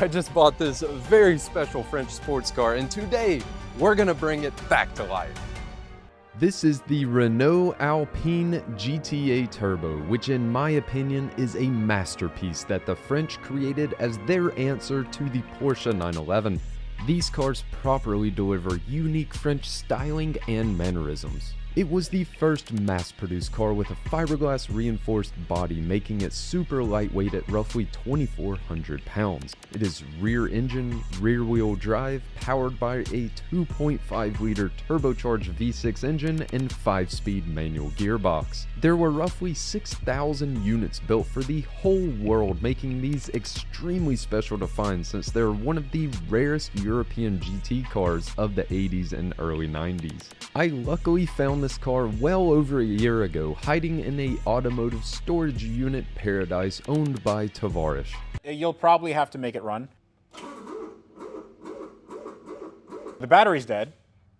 I just bought this very special French sports car, and today we're gonna bring it back to life. This is the Renault Alpine GTA Turbo, which in my opinion is a masterpiece that the French created as their answer to the Porsche 911. These cars properly deliver unique French styling and mannerisms. It was the first mass-produced car with a fiberglass reinforced body, making it super lightweight at roughly 2,400 pounds. It is rear engine, rear wheel drive, powered by a 2.5-liter turbocharged V6 engine and 5-speed manual gearbox. There were roughly 6,000 units built for the whole world, making these extremely special to find since they're one of the rarest European GT cars of the 80s and early 90s. I luckily found this car well over a year ago, hiding in a automotive storage unit paradise owned by Tavares. You'll probably have to make it run. The battery's dead,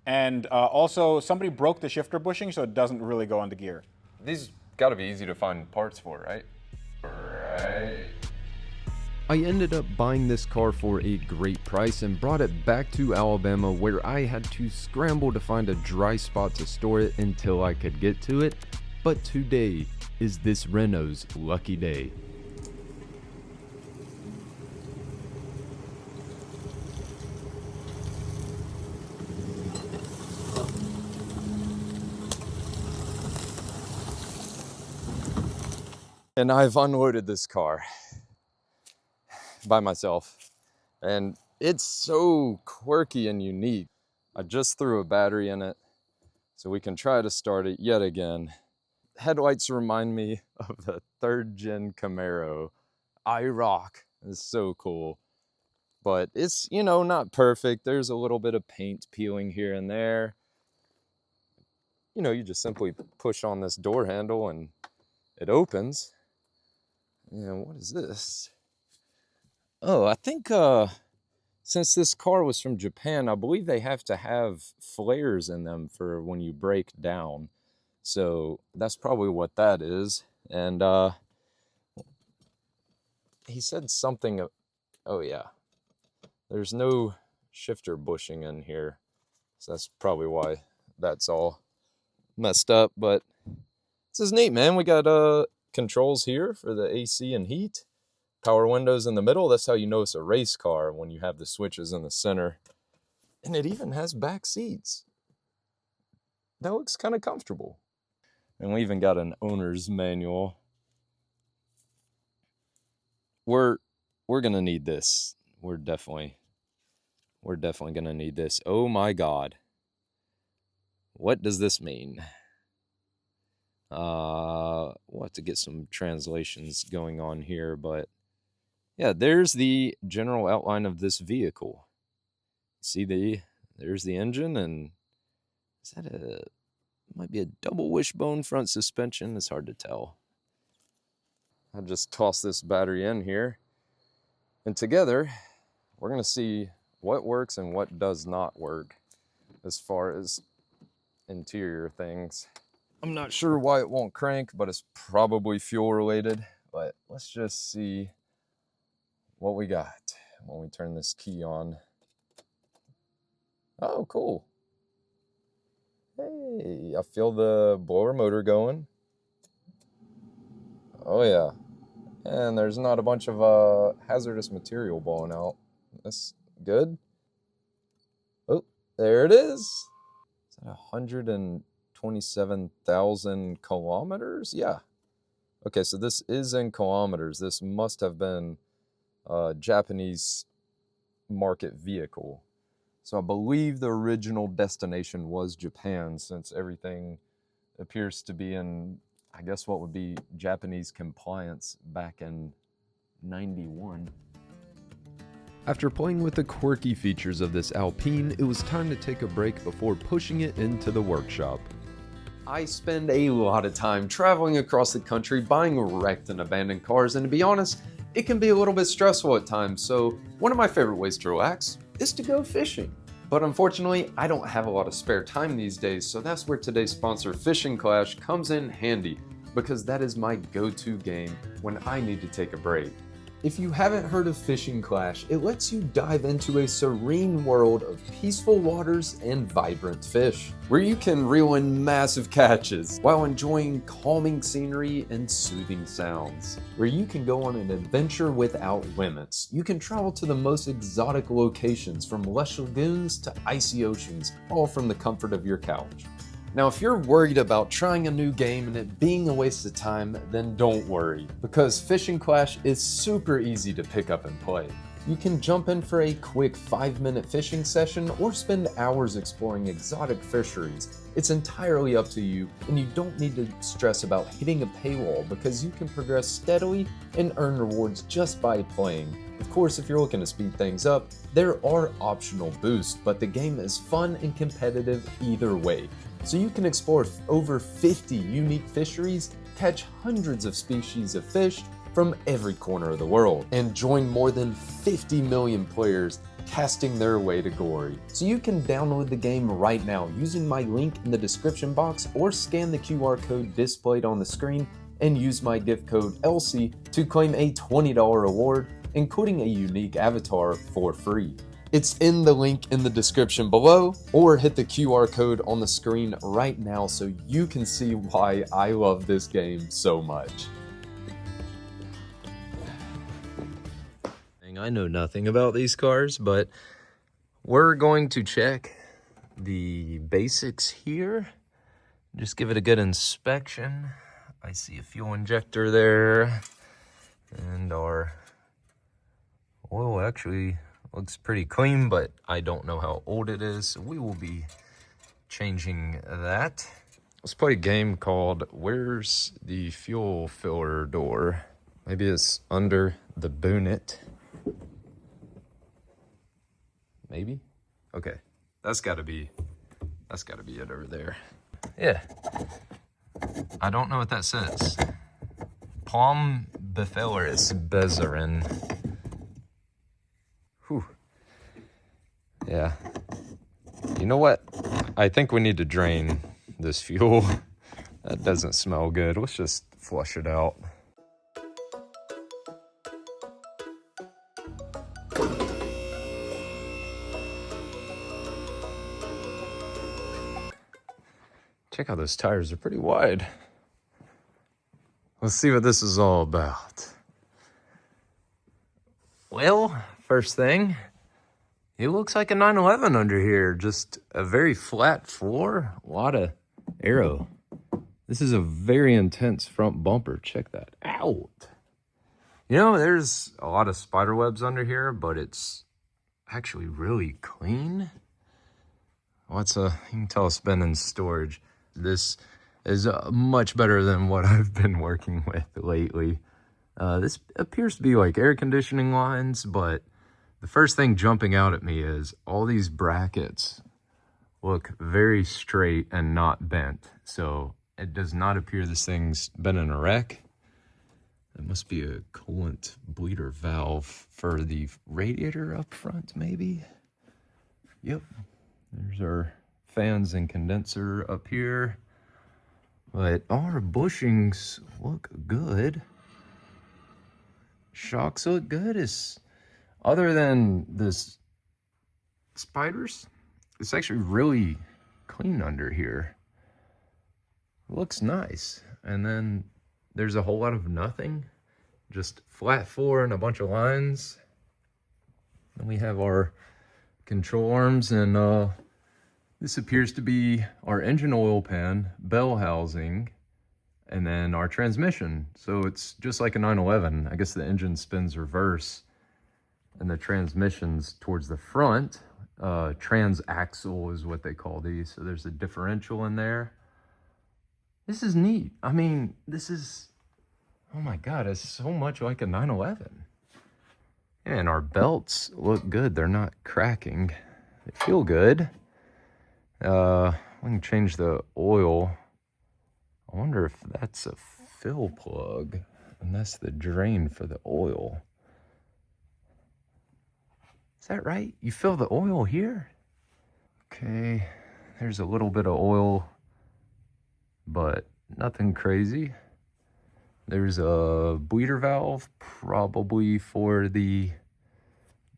and also somebody broke the shifter bushing, so it doesn't really go into gear. These gotta be easy to find parts for, right? Right. I ended up buying this car for a great price and brought it back to Alabama, where I had to scramble to find a dry spot to store it until I could get to it. But today is this Renault's lucky day. And I've unloaded this car by myself, and it's so quirky and unique. I just threw a battery in it so we can try to start it yet again. Headlights remind me of the 3rd gen Camaro. I rock. It's so cool, but it's, you know, not perfect. There's a little bit of paint peeling here and there. You know, you just simply push on this door handle and it opens. And what is this? Oh, I think since this car was from Japan, I believe they have to have flares in them for when you break down. So that's probably what that is. And he said something, oh yeah, there's no shifter bushing in here. So that's probably why that's all messed up. But this is neat, man. We got controls here for the AC and heat. Power windows in the middle. That's how you know it's a race car, when you have the switches in the center. And it even has back seats. That looks kind of comfortable. And we even got an owner's manual. We're gonna need this. We're definitely gonna need this. Oh my God. What does this mean? We'll have to get some translations going on here, but yeah, there's the general outline of this vehicle. See there's the engine, and is that might be a double wishbone front suspension. It's hard to tell. I'll just toss this battery in here, and together we're gonna see what works and what does not work as far as interior things. I'm not sure why it won't crank, but it's probably fuel related. But let's just see what we got when we turn this key on. Oh, cool. Hey, I feel the blower motor going. Oh yeah. And there's not a bunch of hazardous material blowing out. That's good. Oh, there it is. Is that 127,000 kilometers? Yeah. Okay, so this is in kilometers. This must have been a Japanese market vehicle. So I believe the original destination was Japan, since everything appears to be in, I guess, what would be Japanese compliance back in '91. After playing with the quirky features of this Alpine, it was time to take a break before pushing it into the workshop. I spend a lot of time traveling across the country buying wrecked and abandoned cars, and to be honest, it can be a little bit stressful at times, so one of my favorite ways to relax is to go fishing. But unfortunately, I don't have a lot of spare time these days, so that's where today's sponsor, Fishing Clash, comes in handy, because that is my go-to game when I need to take a break. If you haven't heard of Fishing Clash, it lets you dive into a serene world of peaceful waters and vibrant fish, where you can reel in massive catches while enjoying calming scenery and soothing sounds, where you can go on an adventure without limits. You can travel to the most exotic locations, from lush lagoons to icy oceans, all from the comfort of your couch. Now, if you're worried about trying a new game and it being a waste of time, then don't worry, because Fishing Clash is super easy to pick up and play. You can jump in for a quick 5-minute fishing session or spend hours exploring exotic fisheries. It's entirely up to you, and you don't need to stress about hitting a paywall because you can progress steadily and earn rewards just by playing. Of course, if you're looking to speed things up, there are optional boosts, but the game is fun and competitive either way. So you can explore over 50 unique fisheries, catch hundreds of species of fish from every corner of the world, and join more than 50 million players casting their way to glory. So you can download the game right now using my link in the description box, or scan the QR code displayed on the screen and use my gift code ELSIE to claim a $20 reward, including a unique avatar, for free. It's in the link in the description below, or hit the QR code on the screen right now so you can see why I love this game so much. I know nothing about these cars, but we're going to check the basics here. Just give it a good inspection. I see a fuel injector there, and our oil actually looks pretty clean, but I don't know how old it is, so we will be changing that. Let's play a game called Where's the Fuel Filler Door? Maybe it's under the bonnet. Maybe? Okay. That's gotta be it over there. Yeah. I don't know what that says. Palm Befelleris Bezarin. Whew. Yeah. You know what? I think we need to drain this fuel. That doesn't smell good. Let's just flush it out. Check out those tires, they're pretty wide. Let's see what this is all about. Well, first thing, it looks like a 911 under here. Just a very flat floor, a lot of aero. This is a very intense front bumper. Check that out. You know, there's a lot of spider webs under here, but it's actually really clean. You can tell it's been in storage. This is much better than what I've been working with lately. This appears to be like air conditioning lines, but the first thing jumping out at me is all these brackets look very straight and not bent. So it does not appear this thing's been in a wreck. It must be a coolant bleeder valve for the radiator up front, maybe. Yep, there's our fans and condenser up here, but all our bushings look good. Shocks look good. Other than this spiders, it's actually really clean under here. It looks nice. And then there's a whole lot of nothing, just flat floor and a bunch of lines. Then we have our control arms, and this appears to be our engine oil pan, bell housing, and then our transmission. So it's just like a 911. I guess the engine spins reverse and the transmission's towards the front. Transaxle is what they call these. So there's a differential in there. This is neat. I mean, oh my God, it's so much like a 911. And our belts look good. They're not cracking. They feel good. We can change the oil. I wonder if that's a fill plug, and that's the drain for the oil. Is that right? You fill the oil here? Okay, there's a little bit of oil, but nothing crazy. There's a bleeder valve, probably for the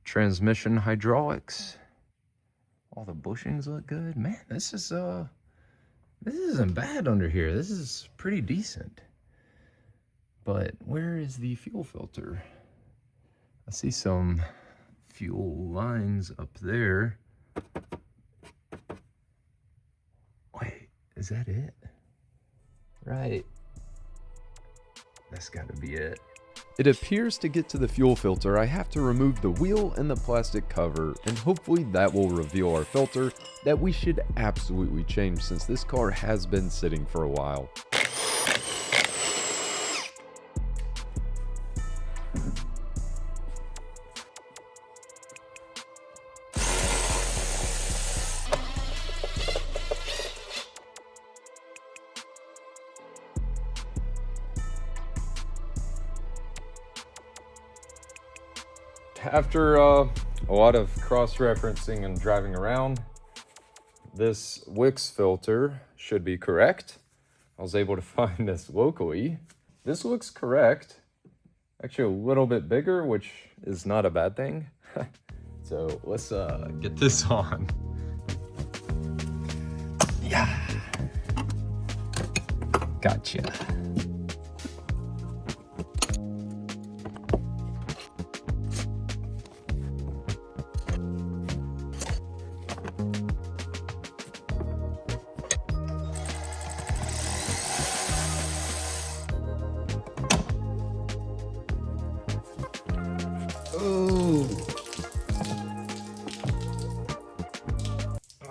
transmission hydraulics. All the bushings look good. Man, this isn't bad under here. This is pretty decent. But where is the fuel filter? I see some fuel lines up there. Wait, is that it? Right. That's gotta be it. It appears to get to the fuel filter, I have to remove the wheel and the plastic cover, and hopefully that will reveal our filter that we should absolutely change since this car has been sitting for a while. After a lot of cross-referencing and driving around, this Wix filter should be correct. I was able to find this locally. This looks correct. Actually a little bit bigger, which is not a bad thing. So let's get this on. Yeah. Gotcha.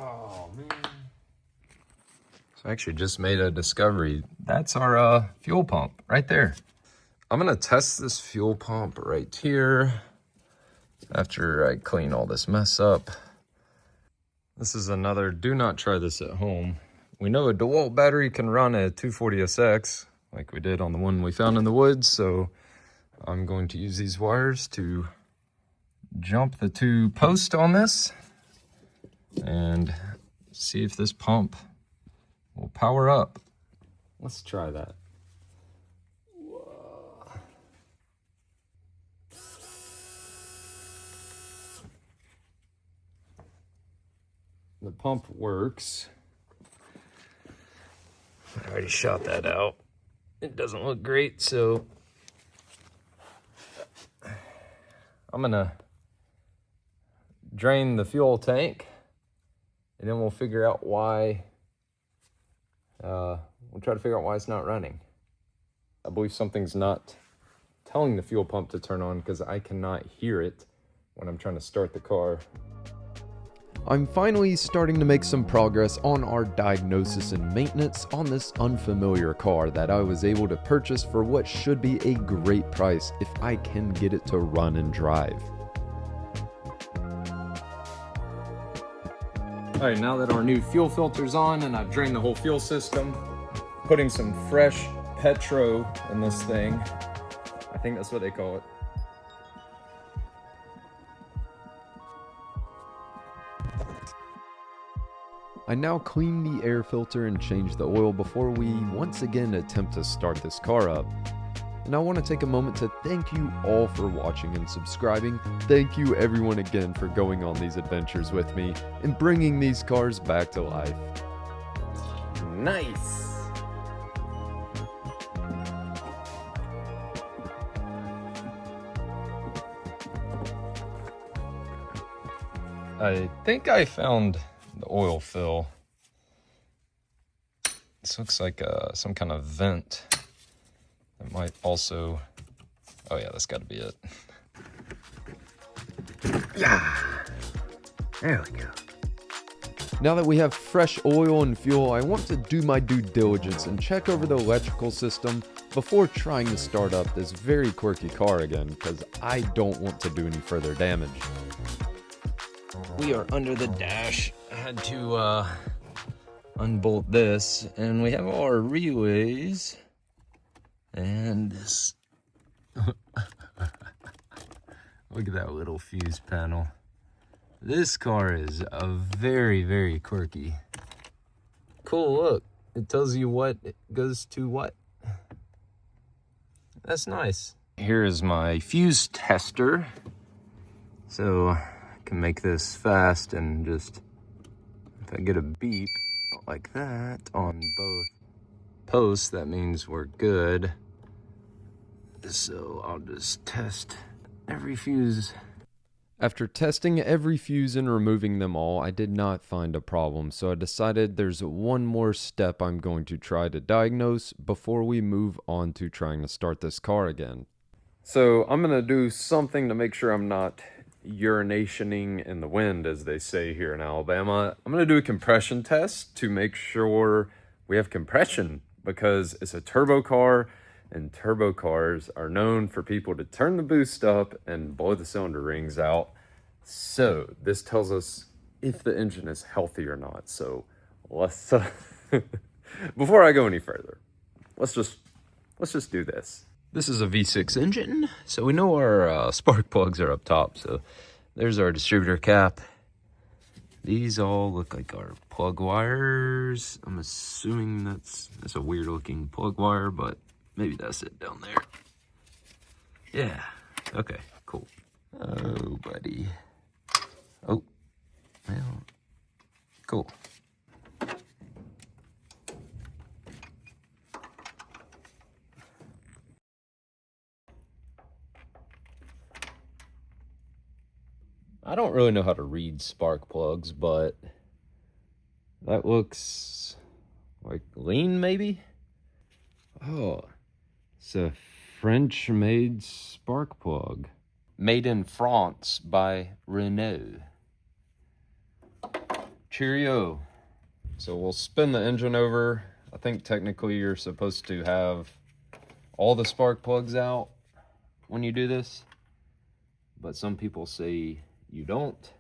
Oh man. So I actually just made a discovery. That's our fuel pump right there. I'm gonna test this fuel pump right here after I clean all this mess up. This is another, do not try this at home. We know a DeWalt battery can run a 240SX like we did on the one we found in the woods, so I'm going to use these wires to jump the two posts on this and see if this pump will power up. Let's try that. Whoa. The pump works. I already shot that out. It doesn't look great, so I'm gonna drain the fuel tank and then we'll figure out why, we'll try to figure out why it's not running. I believe something's not telling the fuel pump to turn on because I cannot hear it when I'm trying to start the car. I'm finally starting to make some progress on our diagnosis and maintenance on this unfamiliar car that I was able to purchase for what should be a great price if I can get it to run and drive. All right, now that our new fuel filter's on and I've drained the whole fuel system, putting some fresh Petro in this thing. I think that's what they call it. I now clean the air filter and change the oil before we once again attempt to start this car up. And I want to take a moment to thank you all for watching and subscribing. Thank you everyone again for going on these adventures with me and bringing these cars back to life. Nice! I think I found the oil fill. This looks like some kind of vent. It might also, oh yeah, that's got to be it. Yeah, there we go. Now that we have fresh oil and fuel, I want to do my due diligence and check over the electrical system before trying to start up this very quirky car again, because I don't want to do any further damage. We are under the dash. I had to unbolt this, and we have all our relays and this. Look at that little fuse panel. This car is a very, very quirky. Cool, look. It tells you what it goes to what. That's nice. Here is my fuse tester. So I can make this fast and just, if I get a beep like that on both posts, that means we're good. So I'll just test every fuse. After testing every fuse and removing them all, I did not find a problem, so I decided there's one more step I'm going to try to diagnose before we move on to trying to start this car again. So I'm going to do something to make sure I'm not urinationing in the wind, as they say here in Alabama. I'm going to do a compression test to make sure we have compression, because it's a turbo car, and turbo cars are known for people to turn the boost up and blow the cylinder rings out. So this tells us if the engine is healthy or not. So let's before I go any further, let's just do this. This is a V6 engine, so we know our spark plugs are up top. So there's our distributor cap. These all look like our plug wires. I'm assuming that's a weird looking plug wire, but maybe that's it down there. Yeah, okay, cool. Oh, buddy. Oh, well, cool. I don't really know how to read spark plugs, but that looks like lean, maybe? Oh, it's a French-made spark plug. Made in France by Renault. Cheerio. So we'll spin the engine over. I think technically you're supposed to have all the spark plugs out when you do this, but some people say you don't.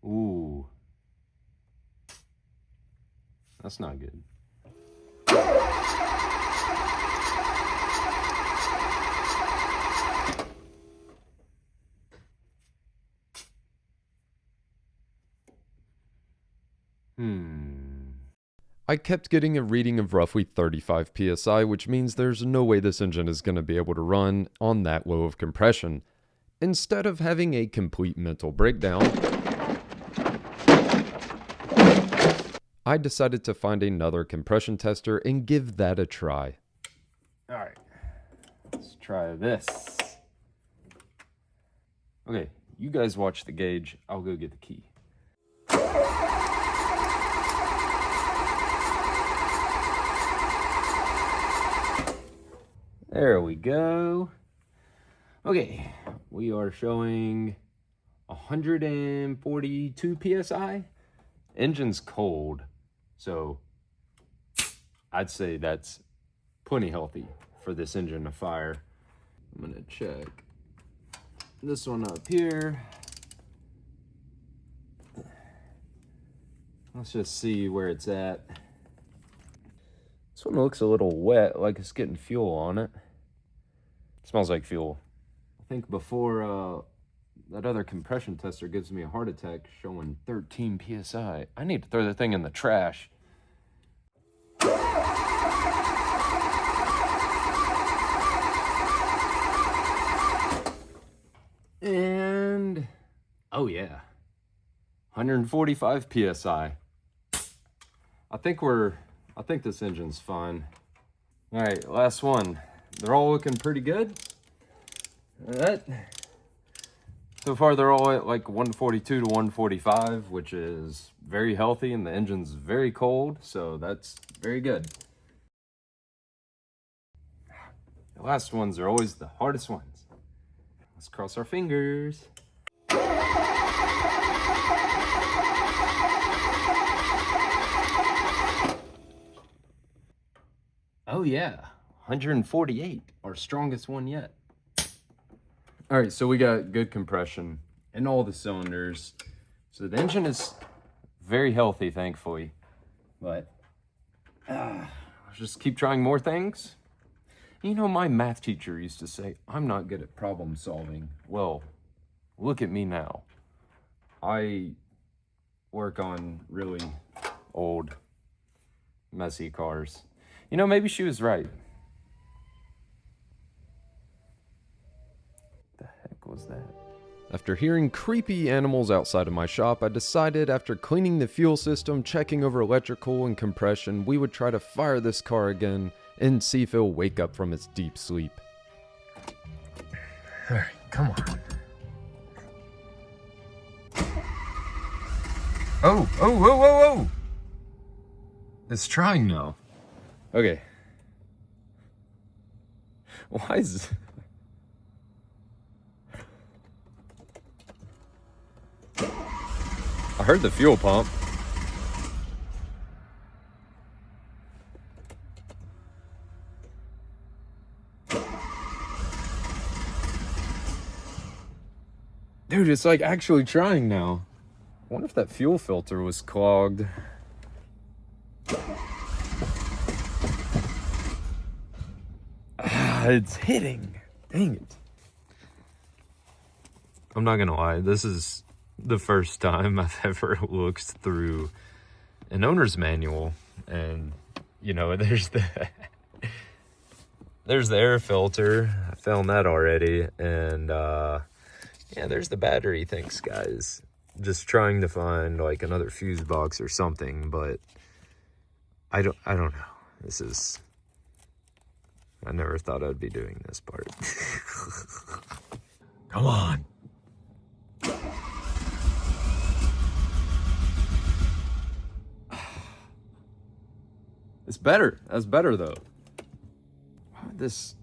Ooh. That's not good. I kept getting a reading of roughly 35 psi, which means there's no way this engine is going to be able to run on that low of compression. Instead of having a complete mental breakdown, I decided to find another compression tester and give that a try. All right, let's try this. Okay, you guys watch the gauge. I'll go get the key. There we go. Okay, we are showing 142 psi. Engine's cold, so I'd say that's plenty healthy for this engine to fire. I'm gonna check this one up here. Let's just see where it's at. This one looks a little wet, like it's getting fuel on it. Smells like fuel. I think before that other compression tester gives me a heart attack showing 13 psi. I need to throw the thing in the trash. And oh yeah, 145 psi. I think this engine's fine. All right, last one. They're all looking pretty good. All right. So far, they're all at like 142 to 145, which is very healthy, and the engine's very cold, so that's very good. The last ones are always the hardest ones. Let's cross our fingers. Oh yeah, 148, our strongest one yet. All right, so we got good compression in all the cylinders. So the engine is very healthy, thankfully. But let's just keep trying more things. You know, my math teacher used to say, I'm not good at problem solving. Well, look at me now. I work on really old, messy cars. You know, maybe she was right. The heck was that? After hearing creepy animals outside of my shop, I decided after cleaning the fuel system, checking over electrical and compression, we would try to fire this car again and see if it'll wake up from its deep sleep. Alright, come on. Oh! It's trying now. Okay. Why is... I heard the fuel pump. Dude, it's like actually trying now. I wonder if that fuel filter was clogged. It's hitting. Dang it. I'm not gonna lie, this is the first time I've ever looked through an owner's manual, and you know, there's the air filter. I found that already, and yeah, there's the battery. Thanks, guys. Just trying to find like another fuse box or something, but I don't know. This is, I never thought I'd be doing this part. Come on. It's better. That's better though. This.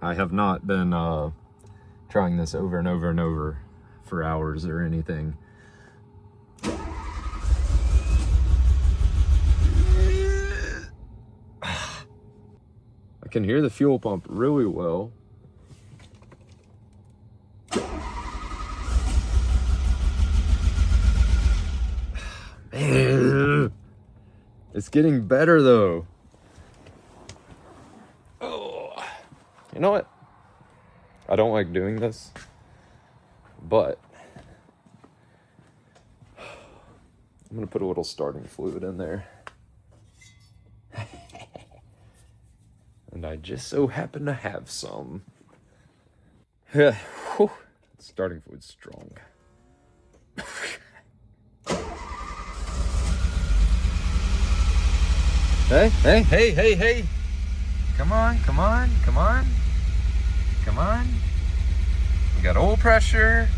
I have not been trying this over and over and over for hours or anything. I can hear the fuel pump really well. Man, it's getting better though. Oh, you know what? I don't like doing this, but I'm gonna put a little starting fluid in there. And I just so happen to have some. Starting fluid's strong. Hey. Come on. We got oil pressure.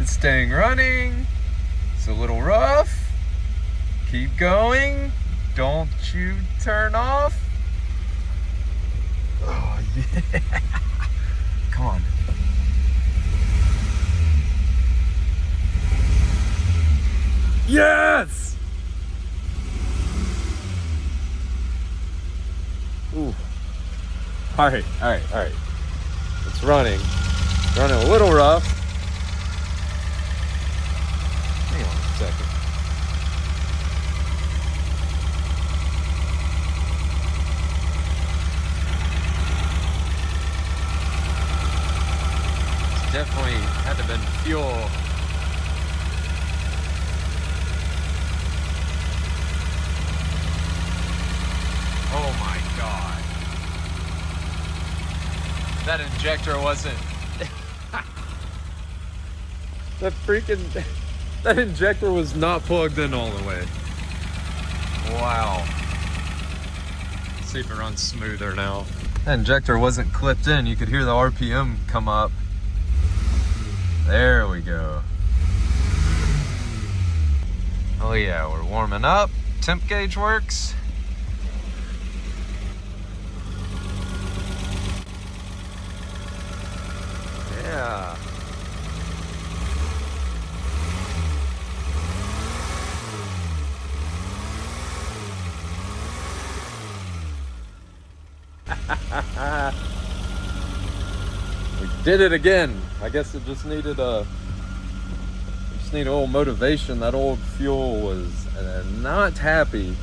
It's staying running. It's a little rough. Keep going. Don't you turn off. Oh, yeah. Come on. Yes! Ooh. All right. It's running. Running a little rough. Hang on a second. It's definitely had to have been fuel. Oh my God. That injector wasn't... That injector was not plugged in all the way. Wow. Let's see if it runs smoother now. That injector wasn't clipped in. You could hear the RPM come up. There we go. Oh yeah, we're warming up. Temp gauge works. Yeah. We did it again. I guess it just needed need a little motivation. That old fuel was not happy,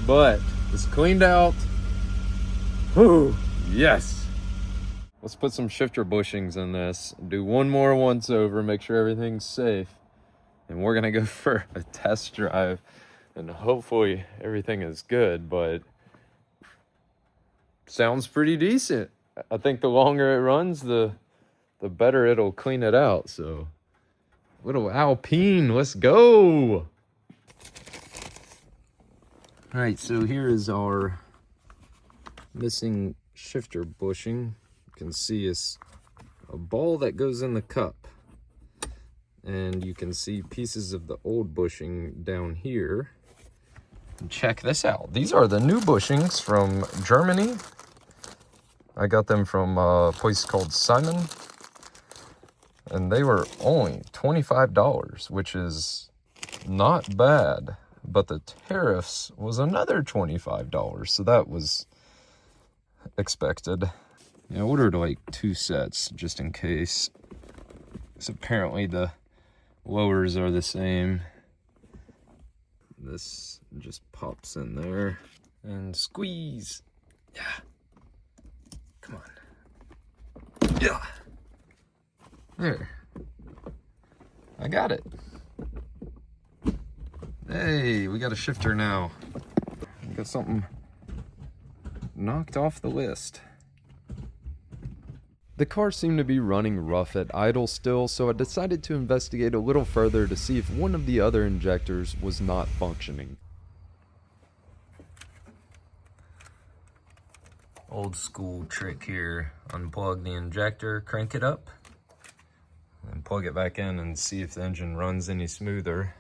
but it's cleaned out. Whew, yes. Let's put some shifter bushings in this, do one more once over, make sure everything's safe, and we're gonna go for a test drive, and hopefully everything is good, but sounds pretty decent. I think the longer it runs, the better it'll clean it out. So, little Alpine, let's go. All right, so here is our missing shifter bushing. You can see it's a ball that goes in the cup. And you can see pieces of the old bushing down here. And check this out. These are the new bushings from Germany. I got them from a place called Simon. And they were only $25, which is not bad. But the tariffs was another $25, so that was expected. I ordered like 2 sets just in case. So apparently the lowers are the same. This just pops in there and squeeze. Yeah. Come on. Yeah. There. I got it. Hey, we got a shifter now. We got something knocked off the list. The car seemed to be running rough at idle still, so I decided to investigate a little further to see if one of the other injectors was not functioning. Old school trick here. Unplug the injector, crank it up, and plug it back in and see if the engine runs any smoother.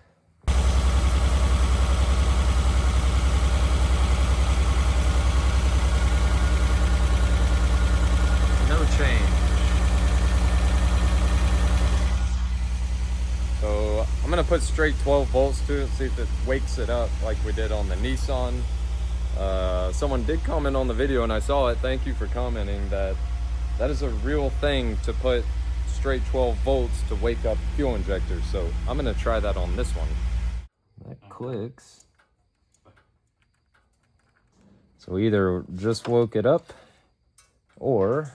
No change. So I'm gonna put straight 12 volts to it, see if it wakes it up like we did on the Nissan. Someone did comment on the video and I saw it. Thank you for commenting that is a real thing, to put straight 12 volts to wake up fuel injectors. So I'm gonna try that on this one. That clicks. So either just woke it up, or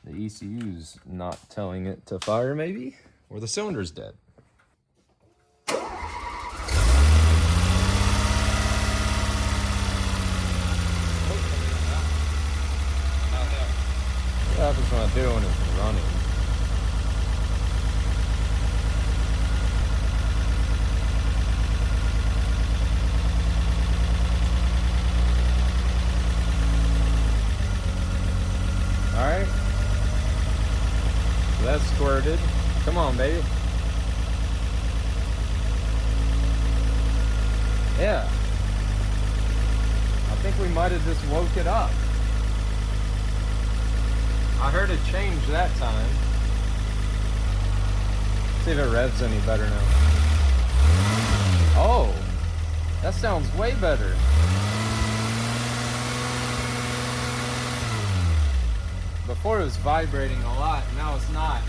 the ECU's not telling it to fire maybe, or the cylinder's dead. What happens when I do when it's running? Alright. So that's squirted. Come on, baby. Yeah. I think we might have just woke it up. I heard it change that time. See if it revs any better now. Oh, that sounds way better. Before it was vibrating a lot, now it's not.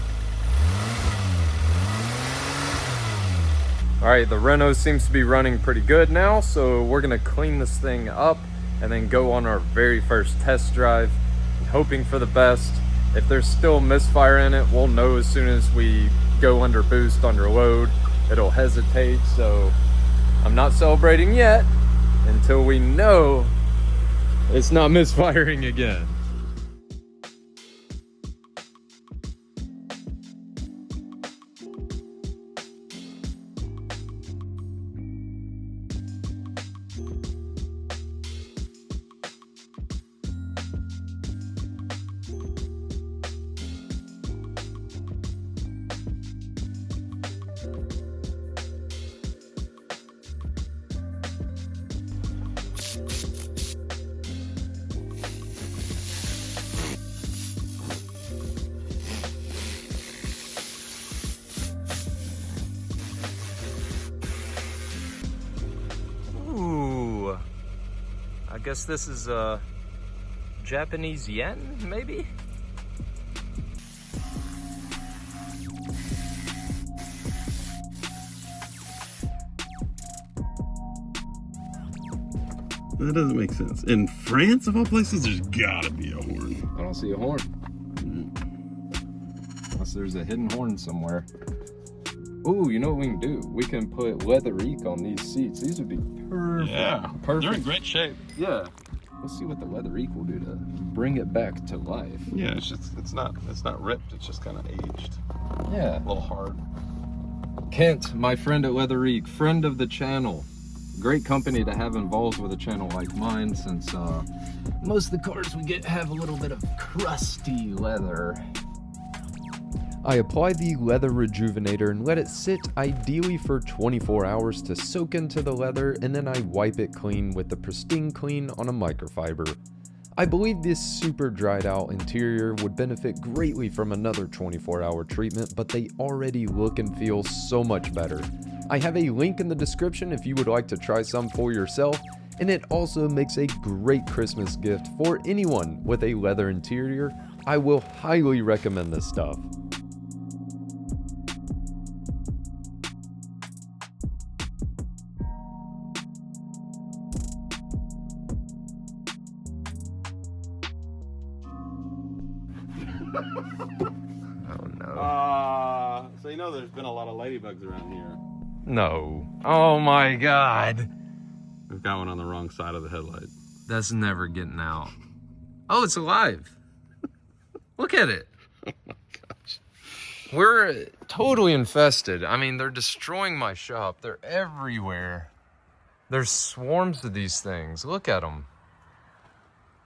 All right, the Renault seems to be running pretty good now, so we're gonna clean this thing up and then go on our very first test drive, hoping for the best. If there's still misfire in it, we'll know as soon as we go under boost, under load. It'll hesitate, so I'm not celebrating yet until we know it's not misfiring again. I guess this is Japanese yen, maybe? That doesn't make sense. In France, of all places, there's gotta be a horn. I don't see a horn. Unless there's a hidden horn somewhere. Ooh, you know what we can do? We can put leather eek on these seats. These would be perfect. Yeah, perfect. they're in great shape. Yeah. Let's see what the leather eek will do to bring it back to life. Yeah, it's not ripped. It's just kind of aged. Yeah. A little hard. Kent, my friend at Leather Eek, friend of the channel. Great company to have involved with a channel like mine, since most of the cars we get have a little bit of crusty leather. I apply the leather rejuvenator and let it sit ideally for 24 hours to soak into the leather, and then I wipe it clean with the Pristine Clean on a microfiber. I believe this super dried out interior would benefit greatly from another 24-hour treatment, but they already look and feel so much better. I have a link in the description if you would like to try some for yourself, and it also makes a great Christmas gift for anyone with a leather interior. I will highly recommend this stuff. Oh no. So you know there's been a lot of ladybugs around here. No. Oh my god. We've got one on the wrong side of the headlight. That's never getting out. Oh, it's alive. Look at it. Oh my gosh. We're totally infested. I mean, they're destroying my shop. They're everywhere. There's swarms of these things. Look at them.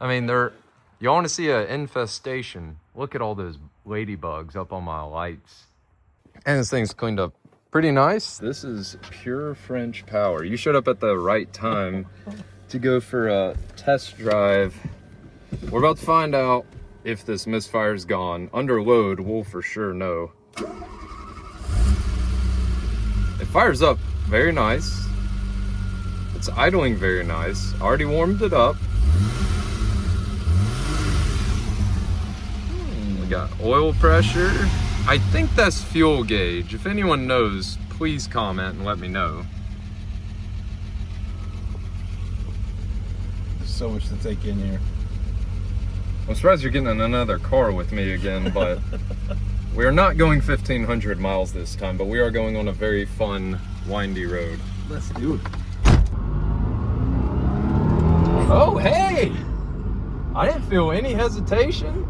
I mean, you want to see an infestation? Look at all those ladybugs up on my lights. And this thing's cleaned up pretty nice. This is pure French power. You showed up at the right time to go for a test drive. We're about to find out if this misfire's gone. Under load, we'll for sure know. It fires up very nice. It's idling very nice. Already warmed it up. We got oil pressure. I think that's fuel gauge. If anyone knows, please comment and let me know. There's so much to take in here. I'm surprised you're getting in another car with me again, but we are not going 1,500 miles this time, but we are going on a very fun, windy road. Let's do it. Oh, hey! I didn't feel any hesitation.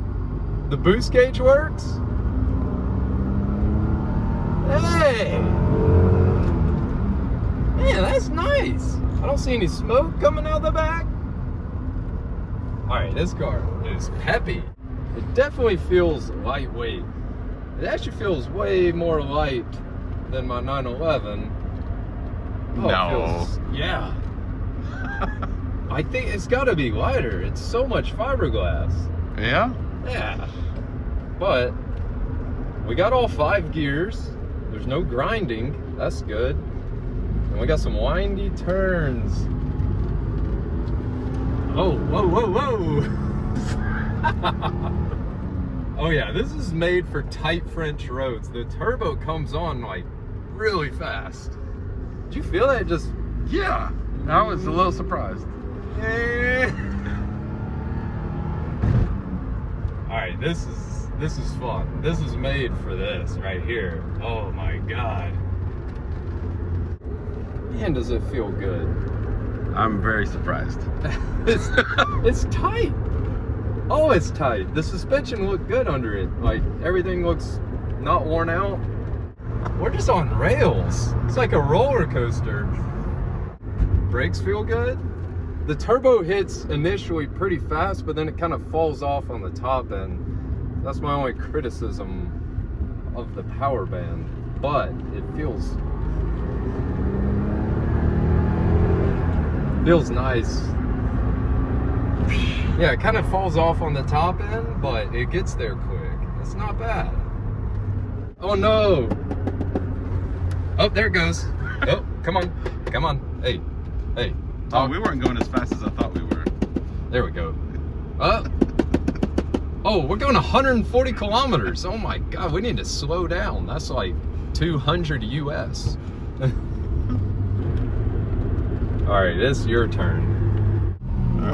The boost gauge works. Hey! Man, that's nice. I don't see any smoke coming out the back. Alright, this car is peppy. It definitely feels lightweight. It actually feels way more light than my 911. Oh, No. Yeah. I think it's gotta be lighter. It's so much fiberglass. Yeah? Yeah. But we got all 5 gears. There's no grinding. That's good. And we got some windy turns. Oh, whoa, whoa, whoa. Oh yeah, this is made for tight French roads. The turbo comes on like really fast. Did you feel that? Just, Yeah. I was a little surprised. All right, this is fun. This is made for this right here. Oh my God. Man, does it feel good. I'm very surprised. It's tight. Oh, it's tight. The suspension looked good under it. Like, everything looks not worn out. We're just on rails. It's like a roller coaster. Brakes feel good. The turbo hits initially pretty fast, but then it kind of falls off on the top end. That's my only criticism of the power band, but it feels nice. Yeah, it kind of falls off on the top end, but it gets there quick. It's not bad. Oh no! Oh, there it goes. Oh, come on, come on. Hey, hey. Oh, we weren't going as fast as I thought we were. There we go. Oh, we're going 140 kilometers. Oh my God, we need to slow down. That's like 200 US. All right, it's your turn.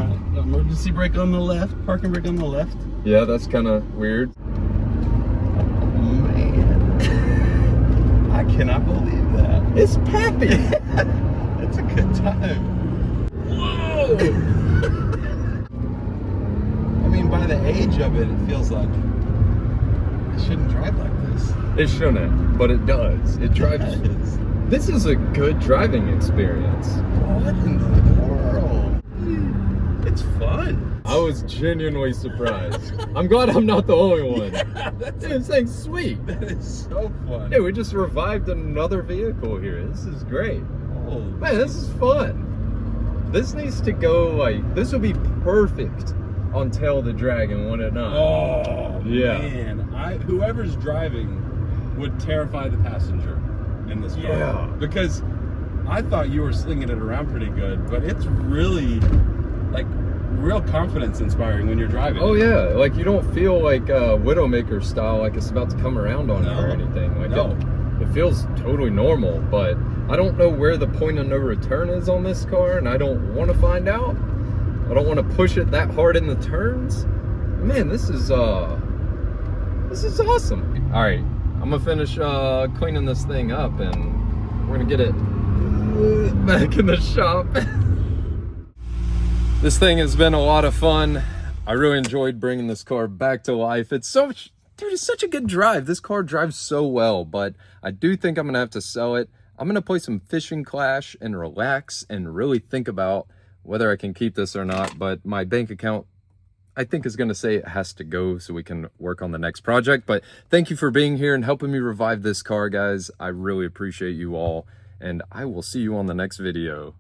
Alright, emergency brake on the left, parking brake on the left. Yeah, that's kind of weird. Man. I cannot believe that. It's Pappy. It's a good time. Whoa! I mean, by the age of it, it feels like I shouldn't drive like this. It shouldn't, but it does. It drives. This is a good driving experience. What in the world? It's fun. I was genuinely surprised. I'm glad I'm not the only one. Yeah, Dude, this thing's sweet. that is so fun. Dude, we just revived another vehicle here. This is great. Oh, Man, this is fun. This needs to go, like, this would be perfect on Tail the Dragon, would it not? oh Yeah. man. Whoever's driving would terrify the passenger in this car. Yeah. Because I thought you were slinging it around pretty good, but it's really, like, real confidence inspiring when you're driving. Oh yeah, like you don't feel like Widowmaker style, like it's about to come around on No. it or anything. Like No. it feels totally normal, but I don't know where the point of no return is on this car, and I don't want to find out. I don't want to push it that hard in the turns. Man, this is awesome. All right, I'm gonna finish cleaning this thing up, and we're gonna get it back in the shop. This thing has been a lot of fun. I really enjoyed bringing this car back to life. It's so, dude, it's such a good drive. This car drives so well, but I do think I'm gonna have to sell it. I'm gonna play some Fishing Clash and relax and really think about whether I can keep this or not. But my bank account, I think, is gonna say it has to go so we can work on the next project. But thank you for being here and helping me revive this car, guys. I really appreciate you all, and I will see you on the next video.